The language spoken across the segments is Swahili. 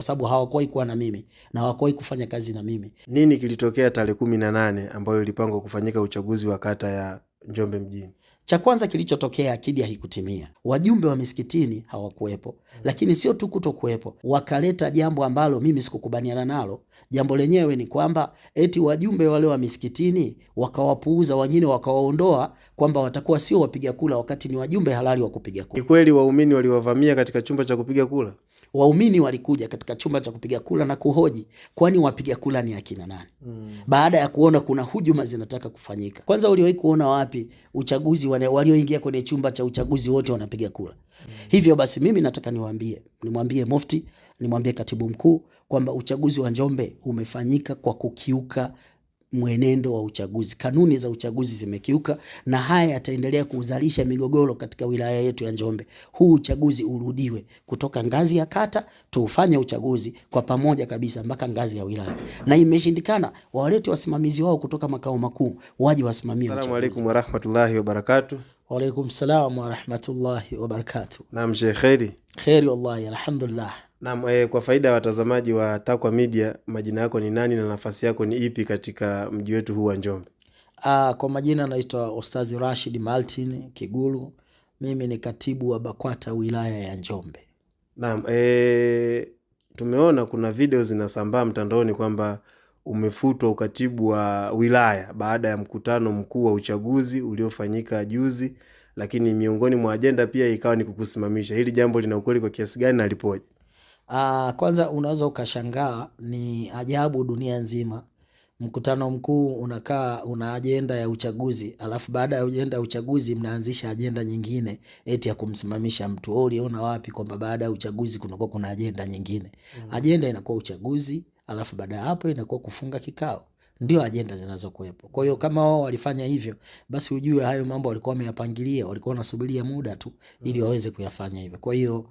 kwa sababu hawakuwahi kuwa na mimi na hawakuwahi kufanya kazi na mimi. Nini kilitokea tarehe 18 ambayo ilipangwa kufanyika uchaguzi wa kata ya Njombe mjini? Cha kwanza kilichotokea, akidi haikutimia. Wajumbe wa misikitini hawakuwepo. Lakini sio tu kutokuwepo, wakaleta jambo ambalo mimi sikukubaliana nalo. Jambo lenyewe ni kwamba eti wajumbe wale wa misikitini wakawapuuza wengine, wakawaondoa kwamba watakuwa sio wapiga kula, wakati ni wajumbe halali wa kupiga kula. Ni kweli waumini waliwavamia katika chumba cha kupiga kula? Waumini walikuja katika chumba cha kupiga kula na kuhoji kwani wapiga kula ni akina nani? Baada ya kuona kuna hujuma zinataka kufanyika. Kwanza uliwahi kuona wapi uchaguzi walioingia kwenye chumba cha uchaguzi wote wanapiga kula? Hivyo basi mimi nataka nimwambie Mufti, nimwambie Katibu Mkuu kwamba uchaguzi wa Njombe umefanyika kwa kukiuka mwenendo wa uchaguzi. Kanuni za uchaguzi zimekiuka, na haya yataendelea kuzalisha migogoro katika wilaya yetu ya Njombe. Huu uchaguzi urudiwe kutoka ngazi ya kata, tufanye uchaguzi kwa pamoja kabisa mpaka ngazi ya wilaya. Na imeshindikana, walete wasimamizi wao kutoka makao makuu waje wasimamie uchaguzi. Asalamu alaykum wa rahmatullahi wa barakatuh. Wa alaykum salam wa rahmatullahi wa barakatuh. Naam Sheikh, kheri? Kheri wallahi, alhamdulillah. Naam, kwa faida ya watazamaji wa Taqwa Media, majina yako ni nani na nafasi yako ni ipi katika mji wetu huu wa Njombe? Kwa majina naitwa Ustazi Rashid Maltin Kigulu. Mimi ni katibu wa BAKWATA wilaya ya Njombe. Naam, tumeona kuna video zinasambaa mtandaoni kwamba umefutwa ukatibu wa wilaya baada ya mkutano mkuu wa uchaguzi uliofanyika juzi, lakini miongoni mwa ajenda pia ikawa ni kukusimamisha. Hili jambo lina ukweli kwa kiasi gani na lipoje? Kwanza unaweza ukashangaa, ni ajabu dunia nzima. Mkutano mkuu unakaa una ajenda ya uchaguzi, alafu baada ya ajenda ya uchaguzi mnaanzisha ajenda nyingine eti ya kumsimamisha mtu. Uliona wapi kwamba baada ya uchaguzi kuna ajenda nyingine? Ajenda inakuwa uchaguzi, alafu baada ya hapo inakuwa kufunga kikao. Ndio ajenda zinazokuwepo. Kwa hiyo kama wao walifanya hivyo, basi ujue hayo mambo walikuwa wameyapangilia, walikuwa wanasubiria muda tu ili waweze kuyafanya hivyo. Kwa hiyo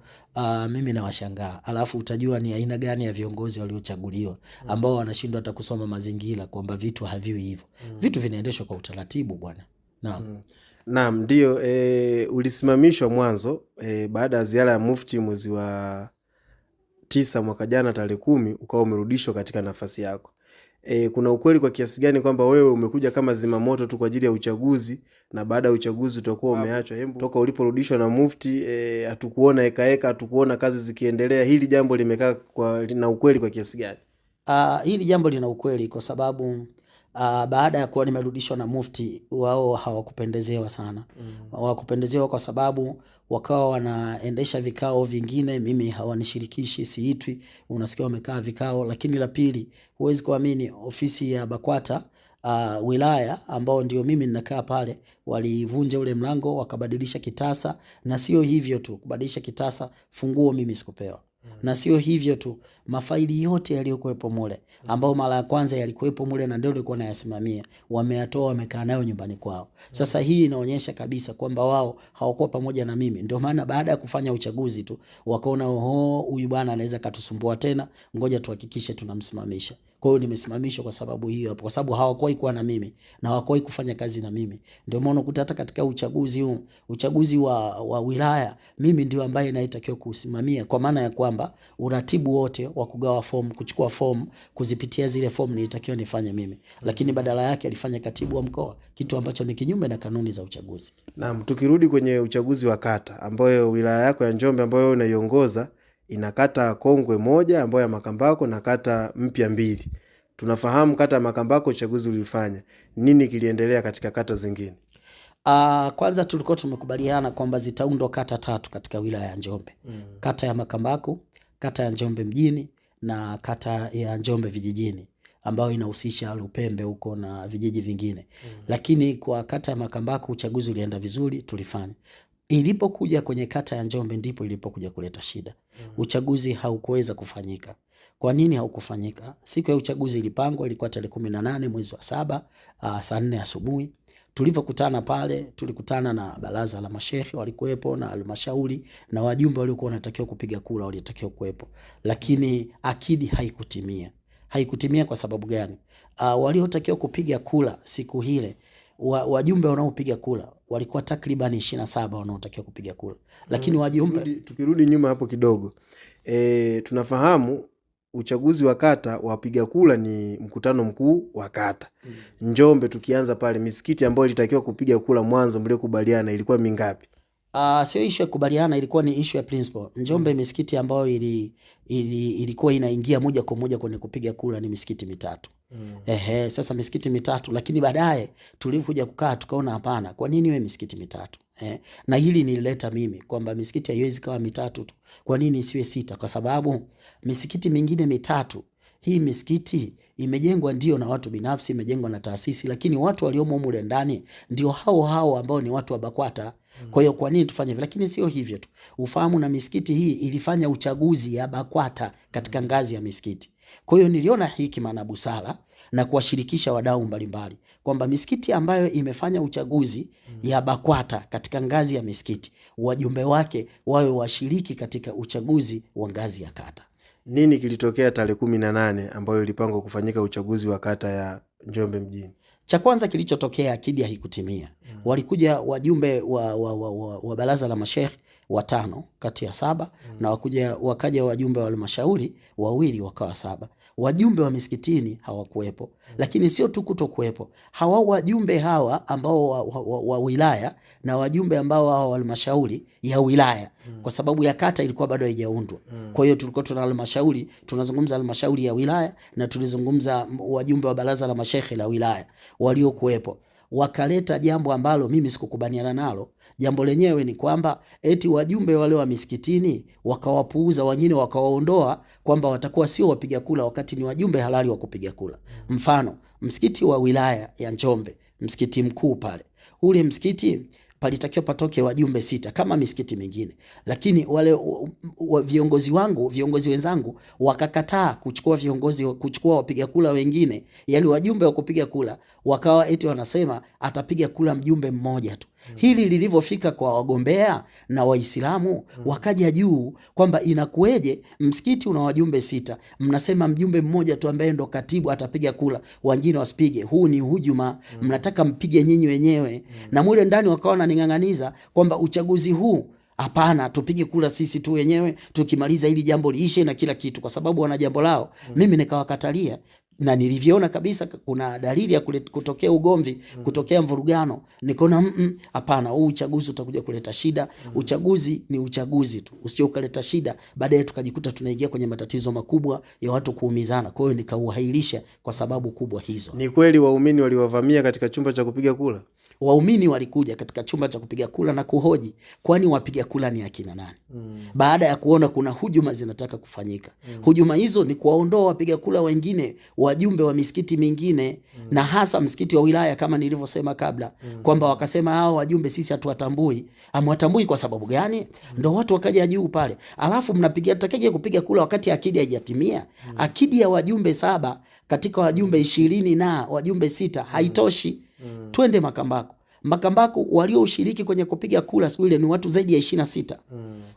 mimi nawashangaa. Alafu utajua ni aina gani ya viongozi waliochaguliwa ambao wanashindwa hata kusoma mazingira kwamba vitu haviwi hivyo. Vitu vinaendeshwa kwa utaratibu bwana. Naam. Naam, ndio ulisimamishwa mwanzo baada ya ziara ya Mufti mwezi wa 9 mwaka jana tarehe 10, ukawa umerudishwa katika nafasi yako. Kuna ukweli kwa kiasi gani kwamba wewe umekuja kama zimamoto tu kwa ajili ya uchaguzi, na baada ya uchaguzi utakuwa umeachwa? Toka uliporudishwa na Mufti hatukuona eka hatukuona kazi zikiendelea. Hili jambo limekaa na ukweli kwa kiasi gani? Hili jambo lina ukweli kwa sababu baada ya kuwa nimerudishwa na Mufti, wao hawakupendezewa sana. Hawakupendezewa kwa sababu wakawa wanaendesha vikao vingine, mimi hawanishirikishi, siitwi. Unasikia wamekaa vikao. Lakini la pili, huwezi kuamini, ofisi ya BAKWATA wilaya ambao ndio mimi ninakaa pale, walivunja ule mlango wakabadilisha kitasa. Na sio hivyo tu kubadilisha kitasa, funguo mimi sikupewa. Na sio hivyo tu, mafaili yote yaliyokuwepo mule ambao mara ya kwanza yalikuwepo mule na ndio nilikuwa nayasimamia, wameyatoa, wamekaa nayo nyumbani kwao. Sasa hii inaonyesha kabisa kwamba wao hawakuwa pamoja na mimi. Ndio maana baada ya kufanya uchaguzi tu wakaona huyu bwana anaweza katusumbua tena, ngoja tuhakikishe tunamsimamisha. Kwa hiyo nimesimamishwa kwa sababu hiyo hapo, kwa sababu hawakuwahi kuwa na mimi na hawakuwahi kufanya kazi na mimi. Ndio maana ukuta hata katika uchaguzi huu, uchaguzi wa wilaya, mimi ndio ambaye naitakiwa kusimamia, kwa maana ya kwamba uratibu wote wa kugawa fomu, kuchukua fomu, kuzipitia zile fomu nilitakiwa nifanye mimi. Lakini badala yake alifanya katibu wa mkoa, kitu ambacho ni kinyume na kanuni za uchaguzi. Naam, tukirudi kwenye uchaguzi wa kata, ambayo wilaya yako ya Njombe ambayo unaiongoza ina kata kongwe moja ambayo ya Makambako na kata mpya 2. Tunafahamu kata ya Makambako uchaguzi ulifanya. Nini kiliendelea katika kata zingine? Kwanza tulikuwa tumekubaliana kwamba zitaundwa kata 3 katika wilaya ya Njombe. Kata ya Makambako, kata ya Njombe mjini na kata ya Njombe vijijini, ambayo inahusisha Lupembe huko na vijiji vingine. Lakini kwa kata ya Makambako uchaguzi ulienda vizuri, tulifanya. Ilipokuja kwenye kata ya Njombe ndipo ilipokuja kuleta shida. Uchaguzi haukuweza kufanyika. Kwa nini haukufanyika? Siku ya uchaguzi ilipangwa, ilikuwa tarehe 18 mwezi wa 7 saa 4 asubuhi. Tulipokutana pale, tulikutana na baraza la mashehe walikuwepo na halmashauri na wajumbe waliokuwa wanatakiwa kupiga kura walitakiwa kuwepo. Lakini akidi haikutimia. Haikutimia kwa sababu gani? Waliotakiwa kupiga kura siku hile, wajumbe wanaopiga kura walikuwa takriban 27 wanaotakiwa kupiga kura. Lakini wajumbe, tukirudi nyuma hapo kidogo, tunafahamu uchaguzi wa kata, wapiga kura ni mkutano mkuu wa kata. Njombe tukianza pale, misikiti ambayo ilitakiwa kupiga kura mwanzo mliokubaliana ilikuwa mingapi? Sio issue ya kubaliana, ilikuwa ni issue ya principle. Njombe misikiti ambayo ilikuwa inaingia moja kwa moja kwenye kupiga kura ni misikiti mitatu. Sasa misikiti mitatu, lakini baadaye tulikuja kukaa tukaona hapana, kwa nini iwe misikiti mitatu? Na hili nilileta mimi kwamba misikiti haiwezi kawa mitatu tu. Kwa nini isiwe 6? Kwa sababu misikiti mingine mitatu, hii misikiti imejengwa ndio na watu binafsi, imejengwa na taasisi, lakini watu waliomo mule ndani ndio hao ambao ni watu wa BAKWATA. Kwa hiyo kwa nini tufanye hivyo? Lakini sio hivyo tu. Ufahamu na misikiti hii ilifanya uchaguzi ya BAKWATA katika ngazi ya misikiti. Kwa hiyo niliona hekima na busara na kuwashirikisha wadau mbalimbali kwamba misikiti ambayo imefanya uchaguzi ya BAKWATA katika ngazi ya misikiti, wajumbe wake wawe washiriki katika uchaguzi wa ngazi ya kata. Nini kilitokea tarehe 18 ambayo ilipangwa kufanyika uchaguzi wa kata ya Njombe mjini? Cha kwanza kilichotokea, akidi haikutimia. Walikuja wajumbe wa baraza la masheikh 5 kati ya 7 na wakaja wajumbe wa halmashauri 2 wakawa 7. Wajumbe wa misikitini hawakuwepo. Lakini sio tu kutokuwepo, hawa wajumbe hawa ambao wa wilaya na wajumbe ambao wa halmashauri ya wilaya, kwa sababu ya kata ilikuwa bado haijaundwa. Kwa hiyo tulikuwa tuna halmashauri, tunazungumza halmashauri ya wilaya na tulizungumza wajumbe wa baraza la masheikh la wilaya waliokuwepo. Wakaleta jambo ambalo mimi sikukubaliana nalo. Jambo lenyewe ni kwamba eti wajumbe wale wa misikitini wakawapuuza, wengine wakawaondoa kwamba watakuwa sio wapiga kula wakati ni wajumbe halali wa kupiga kula. Mfano, msikiti wa wilaya ya Njombe, msikiti mkuu pale, ule msikiti palitakiwa patoke wajumbe 6 kama misikiti mingine, lakini wale viongozi wenzangu wakakataa kuchukua wapiga kula wengine, yani wajumbe wa kupiga kula, wakawa eti wanasema atapiga kula mjumbe mmoja tu. Hili lilivyofika kwa wagombea na Waislamu wakaja juu kwamba inakueje msikiti una wajumbe 6, mnasema mjumbe mmoja tu ambaye ndo katibu atapiga kula, wengine wasipige. Huu ni hujuma, mnataka mpige nyinyi wenyewe. Na mule ndani wakawa wananing'ang'aniza kwamba uchaguzi huu hapana, tupige kula sisi tu wenyewe, tukimaliza hili jambo liishe na kila kitu, kwa sababu wana jambo lao. Mimi nikawakatalia, na nilivyoona kabisa kuna dalili ya kutokea ugomvi, kutokea mvurugano, nikaona hapana, huu uchaguzi utakuja kuleta shida. Uchaguzi ni uchaguzi tu, usije ukaleta shida baadaye tukajikuta tunaingia kwenye matatizo makubwa ya watu kuumizana. Kwa hiyo nikauhairisha kwa sababu kubwa hizo. Ni kweli waumini waliwavamia katika chumba cha kupiga kula? Waumini walikuja katika chumba cha kupiga kula na kuhoji kwani wapiga kula ni akina nani? Baada ya kuona kuna hujuma zinataka kufanyika. Hujuma hizo ni kuwaondoa wapiga kula wengine, wajumbe wa misikiti mingine, na hasa msikiti wa wilaya kama nilivyosema kabla, kwamba wakasema hao wajumbe sisi hatuwatambui. Hamwatambui kwa sababu gani? Ndio watu wakaja juu pale. Alafu mnapiga takaje kupiga kula wakati akidi haijatimia? Akidi ya wajumbe 7 katika wajumbe 20 na wajumbe 6 haitoshi. Twende Makambako. Makambako walioshiriki kwenye kupiga kula siku ile ni watu zaidi ya 26.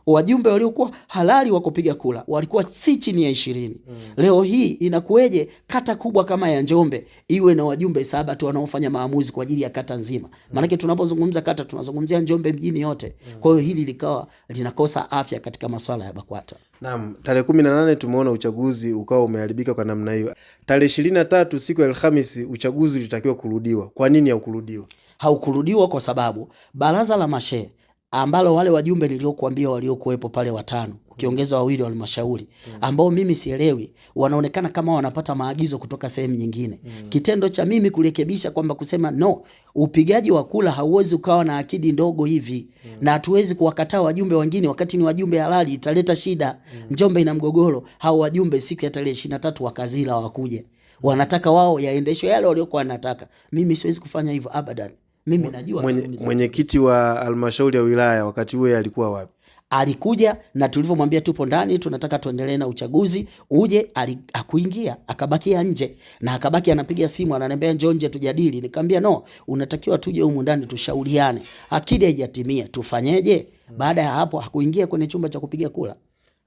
Wajumbe waliokuwa halali wa kupiga kula walikuwa si chini ya 20. Leo hii inakueje kata kubwa kama ya Njombe iwe na wajumbe 7 tu wanaofanya maamuzi kwa ajili ya kata nzima? Maana tunapozungumza kata tunazungumzia Njombe mjini yote. Kwa hiyo hili likawa linakosa afya katika masuala ya BAKWATA. Naam, tarehe 18 tumeona uchaguzi ukawa umeharibika kwa namna hiyo. Tarehe 23 siku ya Alhamisi uchaguzi ulitakiwa kurudiwa. Kwa nini haukurudiwa? Haukurudiwa kwa sababu baraza la mashehe ambalo wale wajumbe niliokuambia waliokuwepo pale 5 ukiongeza 2 wa halmashauri ambao mimi sielewi, wanaonekana kama wanapata maagizo kutoka sehemu nyingine. Kitendo cha mimi kurekebisha kwamba kusema no, upigaji wa kula hauwezi ukawa na akidi ndogo hivi, na hatuwezi kuwakataa wajumbe wengine wakati ni wajumbe halali, italeta shida. Njombe ina mgogoro. Hao wajumbe siku ya tarehe 23 wakazila wakuje, wanataka wao yaendeshwe yale waliokuwa wanataka. Mimi siwezi kufanya hivyo abadan. Mimi najua mwenyekiti wa halmashauri ya wilaya wakati huo alikuwa wapi? Alikuja na tulivyomwambia tupo ndani tunataka tuendelee na uchaguzi uje, hakuingia, akabakia nje, na akabaki anapiga simu ananiambia njoo nje tujadili. Nikamwambia no, unatakiwa tuje humu ndani tushauriane, akidi haijatimia tufanyeje? Baada ya hapo hakuingia kwenye chumba cha kupiga kula.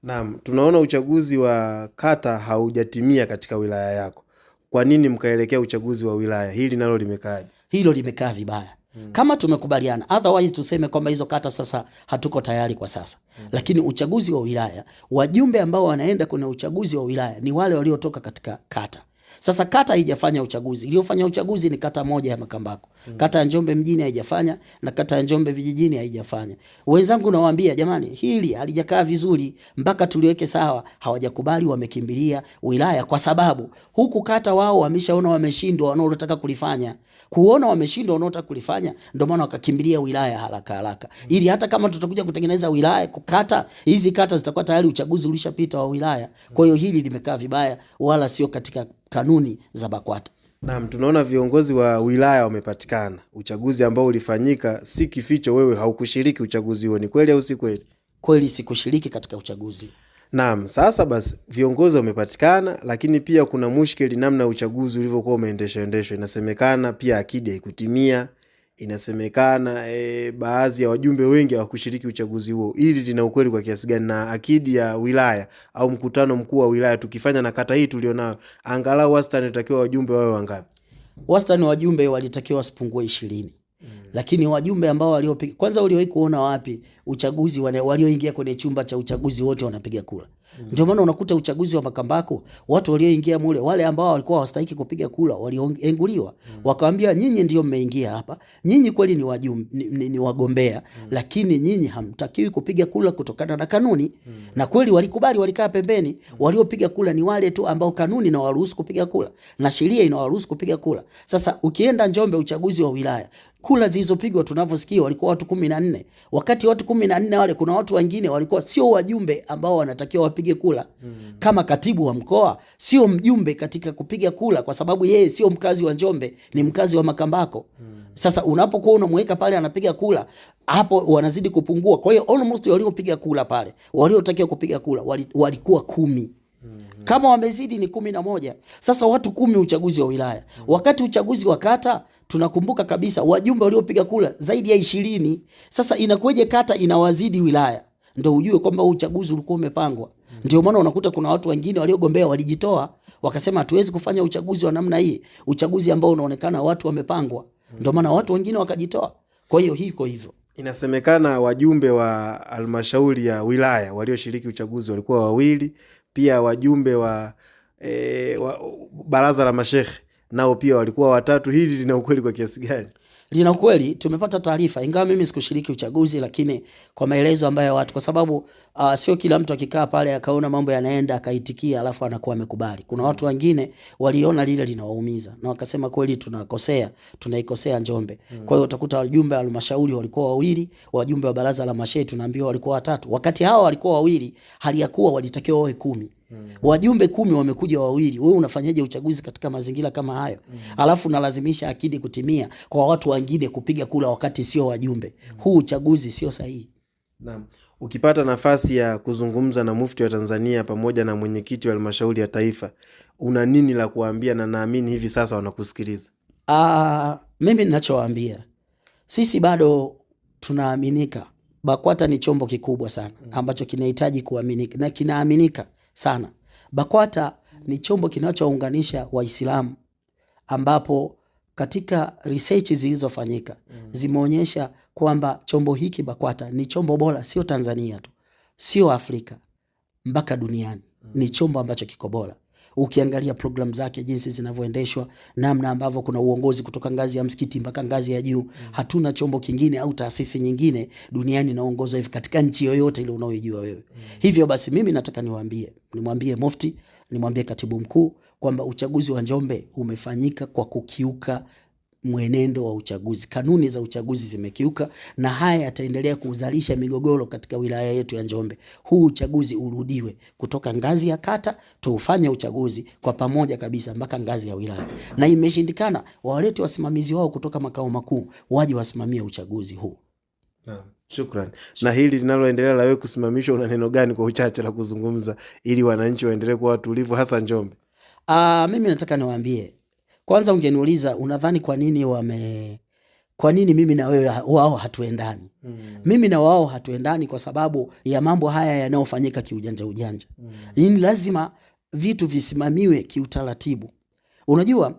Naam, tunaona uchaguzi wa kata haujatimia katika wilaya yako. Kwa nini mkaelekea uchaguzi wa wilaya? Hili nalo limekaaje? Hilo limekaa vibaya. Kama tumekubaliana, otherwise tuseme kwamba hizo kata sasa hatuko tayari kwa sasa. Lakini uchaguzi wa wilaya, wajumbe ambao wanaenda kwenye uchaguzi wa wilaya ni wale waliotoka katika kata. Sasa kata haijafanya uchaguzi. Iliyofanya uchaguzi ni kata moja ya Makambako. Kata ya Njombe mjini haijafanya na kata ya Njombe vijijini haijafanya. Wenzangu nawaambia jamani, hili halijakaa vizuri mpaka tuliweke sawa. Hawajakubali, wamekimbilia wilaya kwa sababu huku kata wao wameshaona wameshindwa wanaotaka kulifanya. Kuona wameshindwa wanaotaka kulifanya ndio maana wakakimbilia wilaya haraka haraka. Ili hata kama tutakuja kutengeneza wilaya kukata, hizi kata zitakuwa tayari uchaguzi ulishapita wa wilaya. Kwa hiyo hili limekaa vibaya, wala sio katika kanuni za BAKWATA. Naam, tunaona viongozi wa wilaya wamepatikana. Uchaguzi ambao ulifanyika si kificho, wewe haukushiriki uchaguzi huo, ni kweli au si kweli? Kweli sikushiriki katika uchaguzi. Naam, sasa basi viongozi wamepatikana, lakini pia kuna mushkeli namna uchaguzi ulivyokuwa umeendeshwa. Inasemekana pia akidi haikutimia. Inasemekana baadhi ya wajumbe wengi hawakushiriki uchaguzi huo. Hili lina ukweli kwa kiasi gani? Na akidi ya wilaya au mkutano mkuu wa wilaya tukifanya na kata hii tulionayo, angalau wastani unatakiwa wajumbe wawe wangapi? Wastani wajumbe walitakiwa wasipungue 20. Lakini wajumbe ambao waliopiga, kwanza uliwahi kuona wapi uchaguzi walioingia kwenye chumba cha uchaguzi wote wanapiga kura? Ndio maana unakuta uchaguzi wa Makambako watu walioingia mule, wale ambao walikuwa hawastahili kupiga kura walienguliwa. Wakaambia nyinyi ndio mmeingia hapa, nyinyi kweli ni wajumbe, ni wagombea, lakini nyinyi hamtakiwi kupiga kura kutokana na kanuni. Na kweli walikubali, walikaa pembeni. Waliopiga kura ni wale tu ambao kanuni inawaruhusu kupiga kura na sheria inawaruhusu kupiga kura. Sasa ukienda Njombe uchaguzi wa wilaya, kula zilizopigwa tunavyosikia walikuwa watu 14. Wakati watu 14 wale kuna watu wengine walikuwa sio wajumbe ambao wanatakiwa wapige kula. Kama katibu wa mkoa sio mjumbe katika kupiga kula kwa sababu yeye sio mkazi wa Njombe, ni mkazi wa Makambako. Sasa unapokuwa unamweka pale anapiga kula, hapo wanazidi kupungua. Kwa hiyo almost waliopiga kula pale, waliotakiwa kupiga kula walikuwa 10. Kama wamezidi ni 11. Sasa watu 10 uchaguzi wa wilaya. Wakati uchaguzi wa kata tunakumbuka kabisa wajumbe waliopiga kura zaidi ya 20. Sasa inakueje kata inawazidi wilaya? Ndio ujue kwamba uchaguzi ulikuwa umepangwa. Ndio maana unakuta kuna watu wengine waliogombea walijitoa, wakasema hatuwezi kufanya uchaguzi wa namna hii, uchaguzi ambao unaonekana watu wamepangwa. Ndio maana watu wengine wakajitoa. Kwa hiyo hiko hivyo. Inasemekana wajumbe wa halmashauri ya wilaya walioshiriki uchaguzi walikuwa 2, pia wajumbe wa baraza la mashehe nao pia walikuwa 3. Hili lina ukweli kwa kiasi gani? Lina ukweli. Tumepata taarifa, ingawa mimi sikushiriki uchaguzi, lakini kwa maelezo ambayo watu, kwa sababu sio kila mtu akikaa pale akaona mambo yanaenda akaitikia alafu anakuwa amekubali. Kuna watu wengine waliona lile linawaumiza na wakasema kweli tunaikosea Njombe. Kwa hiyo utakuta wajumbe wa halmashauri walikuwa 2, wajumbe wa baraza la mashehe tunaambiwa walikuwa 3. Wakati hao walikuwa 2, hali ya kuwa walitakiwa wawe 10. Wajumbe 10 wamekuja 2. Wewe unafanyaje uchaguzi katika mazingira kama hayo? Alafu unalazimisha akidi kutimia kwa watu wengine kupiga kula wakati sio wajumbe. Huu uchaguzi sio sahihi. Naam. Ukipata nafasi ya kuzungumza na mufti wa Tanzania pamoja na mwenyekiti wa halmashauri ya taifa, una nini la kuambia? Na naamini hivi sasa wanakusikiliza. Mimi ninachowaambia, sisi bado tunaaminika. BAKWATA ni chombo kikubwa sana ambacho kinahitaji kuaminika na kinaaminika sana. BAKWATA ni chombo kinachounganisha Waislamu, ambapo katika research zilizofanyika zimeonyesha kwamba chombo hiki BAKWATA ni chombo bora, sio Tanzania tu, sio Afrika, mpaka duniani. Ni chombo ambacho kiko bora. Ukiangalia program zake jinsi zinavyoendeshwa, namna ambavyo kuna uongozi kutoka ngazi ya msikiti mpaka ngazi ya juu, hatuna chombo kingine au taasisi nyingine duniani inaongozwa hivi katika nchi yoyote ile unayojua wewe. Hivyo basi mimi nataka nimwambie mufti, nimwambie katibu mkuu kwamba uchaguzi wa Njombe umefanyika kwa kukiuka mwenendo wa uchaguzi. Kanuni za uchaguzi zimekiuka, na haya yataendelea kuzalisha migogoro katika wilaya yetu ya Njombe. Huu uchaguzi urudiwe kutoka ngazi ya kata, tuufanye uchaguzi kwa pamoja kabisa mpaka ngazi ya wilaya. Na imeshindikana, walete wasimamizi wao kutoka makao makuu waje wasimamie uchaguzi huu. Shukrani. Na hili linaloendelea la wewe kusimamishwa, una neno gani kwa uchache la kuzungumza ili wananchi waendelee kuwa watulivu hasa Njombe? Mimi nataka niwaambie, kwanza ungeniuliza unadhani kwa nini mimi na wewe wao hatuendani? Mimi na wao hatuendani kwa sababu ya mambo haya yanayofanyika kiujanja. Ni lazima vitu visimamiwe kiutaratibu. Unajua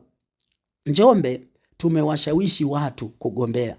Njombe tumewashawishi watu kugombea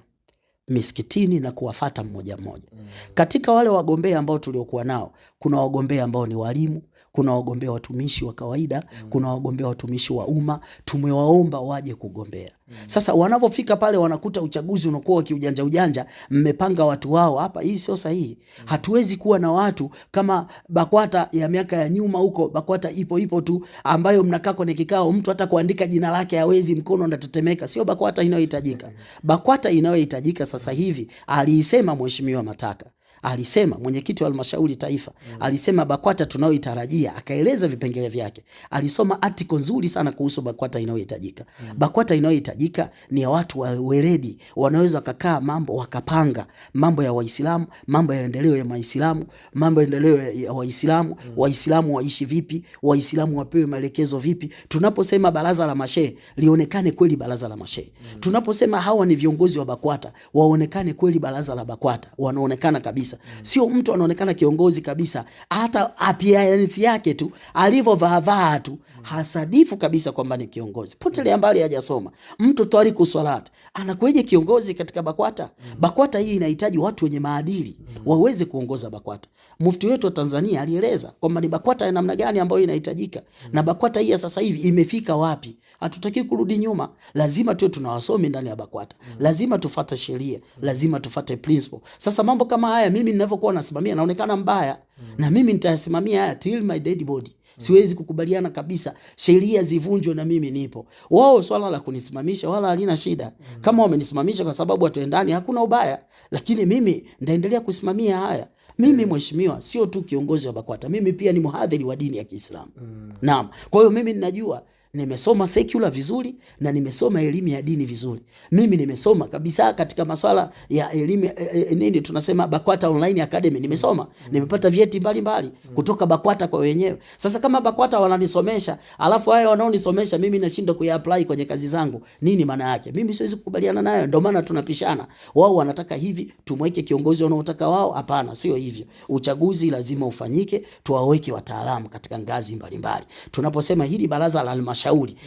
misikitini na kuwafata mmoja mmoja. Katika wale wagombea ambao tuliokuwa nao, kuna wagombea ambao ni walimu, kuna wagombea watumishi wa kawaida, kuna wagombea watumishi wa umma. Tumewaomba waje kugombea. Sasa wanapofika pale wanakuta uchaguzi unakuwa wa kiujanja ujanja, mmepanga watu wao hapa, hii sio sahihi. Hatuwezi kuwa na watu kama BAKWATA ya miaka ya nyuma huko, BAKWATA ipo tu ambayo mnakaa kwenye kikao mtu hata kuandika jina lake hawezi, mkono unatetemeka. Sio BAKWATA inayohitajika. BAKWATA inayohitajika sasa hivi, aliisema Mheshimiwa Mataka, alisema mwenyekiti wa halmashauri taifa, alisema BAKWATA tunayoitarajia, akaeleza vipengele vyake. Alisoma article nzuri sana kuhusu BAKWATA inayohitajika. BAKWATA inayohitajika ni ya watu wa weledi, wanaweza kukaa mambo wakapanga mambo ya Waislamu, mambo ya endeleo ya Waislamu, mambo ya endeleo ya Waislamu, Waislamu waishi vipi, Waislamu wapewe maelekezo vipi. Tunaposema baraza la mashehe, lionekane kweli baraza la mashehe. Tunaposema hawa ni viongozi wa BAKWATA, waonekane kweli baraza la BAKWATA, wanaonekana kabisa. Sio mtu anaonekana kiongozi kabisa, hata appearance yake tu, alivyovaa tu, hasadifu kabisa kwamba ni kiongozi. Potelea mbali hajasoma. Mtu Tariku Swalati anakueje kiongozi katika BAKWATA? BAKWATA hii inahitaji watu wenye maadili waweze kuongoza BAKWATA. Mufti wetu wa Tanzania alieleza kwamba ni BAKWATA ya namna gani ambayo inahitajika, na BAKWATA hii sasa hivi imefika wapi. Hatutaki kurudi nyuma. Lazima tuwe tunawasomi ndani ya BAKWATA. Lazima tufuate sheria, lazima tufuate principle. Sasa mambo kama haya mimi ninavyokuwa nasimamia naonekana mbaya, na mimi nitasimamia haya till my dead body. Siwezi kukubaliana kabisa sheria zivunjwe na mimi nipo. Wao swala la kunisimamisha wala halina shida. Kama wamenisimamisha kwa sababu hatuendani, hakuna ubaya, lakini mimi ndaendelea kusimamia haya. Mimi mheshimiwa sio tu kiongozi wa BAKWATA, mimi pia ni mhadhiri wa dini ya Kiislamu. Naam. Kwa hiyo mimi ninajua, nimesoma secular vizuri na nimesoma elimu ya dini vizuri. Mimi nimesoma kabisa katika masuala ya elimu nini tunasema BAKWATA Online Academy nimesoma. Nimepata vyeti mbalimbali kutoka BAKWATA kwa wenyewe. Sasa kama BAKWATA wananisomesha, alafu haya wanaonisomesha mimi nashindwa kuya-apply kwenye kazi zangu, nini maana yake? Mimi siwezi kukubaliana nayo, ndio maana tunapishana. Wao wanataka hivi, tumweke kiongozi wanaotaka wao. Hapana, sio hivyo. Uchaguzi lazima ufanyike, tuwaweke wataalamu katika ngazi mbalimbali. Tunaposema hili baraza la halmashauri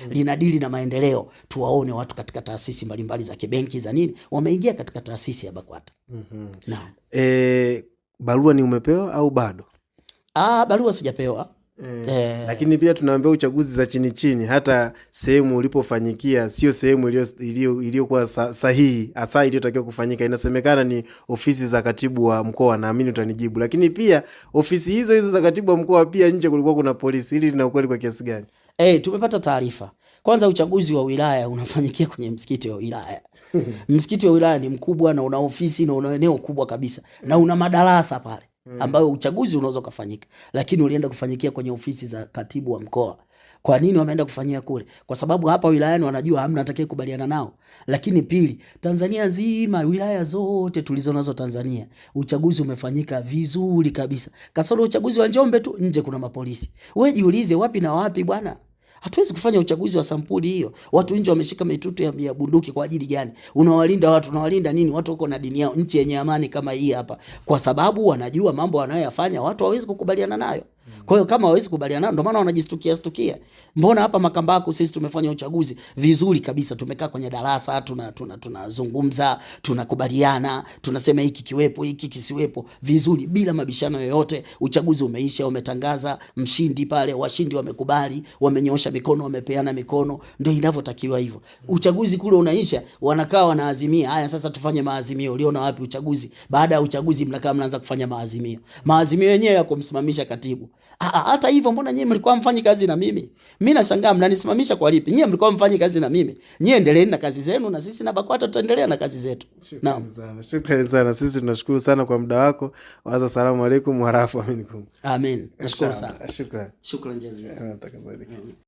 linadili na maendeleo, tuwaone watu katika taasisi mbalimbali za kibenki za nini wameingia katika taasisi ya BAKWATA. Naam. Barua ni umepewa au bado? Barua sijapewa. Lakini pia tunaambia uchaguzi za chini chini, hata sehemu ulipofanyikia sio sehemu iliyokuwa sahihi hasa iliyotakiwa kufanyika. Inasemekana ni ofisi za katibu wa mkoa, naamini utanijibu. Lakini pia ofisi hizo za katibu wa mkoa pia nje kulikuwa kuna polisi. Hili lina ukweli kwa kiasi gani? Tumepata taarifa. Kwanza uchaguzi wa wilaya unafanyikia kwenye msikiti wa wilaya. Msikiti wa wilaya ni mkubwa na una ofisi na una eneo kubwa kabisa na una madarasa pale ambayo uchaguzi unaweza kufanyika, lakini ulienda kufanyikia kwenye ofisi za katibu wa mkoa. Kwa nini wameenda kufanyia kule? Kwa sababu hapa wilayani wanajua hamna atakaye kubaliana nao. Lakini pili, Tanzania nzima, wilaya zote tulizo nazo Tanzania, uchaguzi umefanyika vizuri kabisa. Kasoro uchaguzi wa Njombe tu, nje kuna mapolisi. Wewe jiulize wapi na wapi bwana? Hatuwezi kufanya uchaguzi wa sampuli hiyo. Watu nje wameshika mitutu ya bunduki kwa ajili gani? Unawalinda watu, unawalinda nini? Watu wako na dini yao, nchi yenye amani kama hii hapa. Kwa sababu wanajua mambo wanayoyafanya watu hawezi kukubaliana nayo. Kwa hiyo kama hawezi kubaliana nayo, ndio maana wanajistukia. Mbona hapa Makambako sisi tumefanya uchaguzi vizuri kabisa, tumekaa kwenye darasa, tunazungumza, tunakubaliana, tunasema hiki kiwepo, hiki kisiwepo, vizuri bila mabishano yoyote. Uchaguzi umeisha, umetangaza mshindi pale, washindi wamekubali, wamenyoosha mikono, wamepeana mikono, ndio inavyotakiwa hivyo. Uchaguzi kule unaisha, wanakaa wanaazimia, haya sasa tufanye maazimio. Uliona wapi uchaguzi? Baada ya uchaguzi mnakaa mnaanza kufanya maazimio. Maazimio yenyewe ya kumsimamisha katibu. Hata hivyo mbona nyinyi mlikuwa mfanyi kazi na mimi? Mimi nashangaa mnanisimamisha kwa lipi? Nyinyi mlikuwa mfanyi kazi na mimi. Nyinyi endeleeni na kazi zenu na sisi na BAKWATA tutaendelea na kazi zetu. Naam. Shukrani sana. Sisi tunashukuru sana kwa muda wako. Waza salamu alaykum wa rahmatullahi. Amen. Nashukuru sana. Shukrani. Shukrani jazila.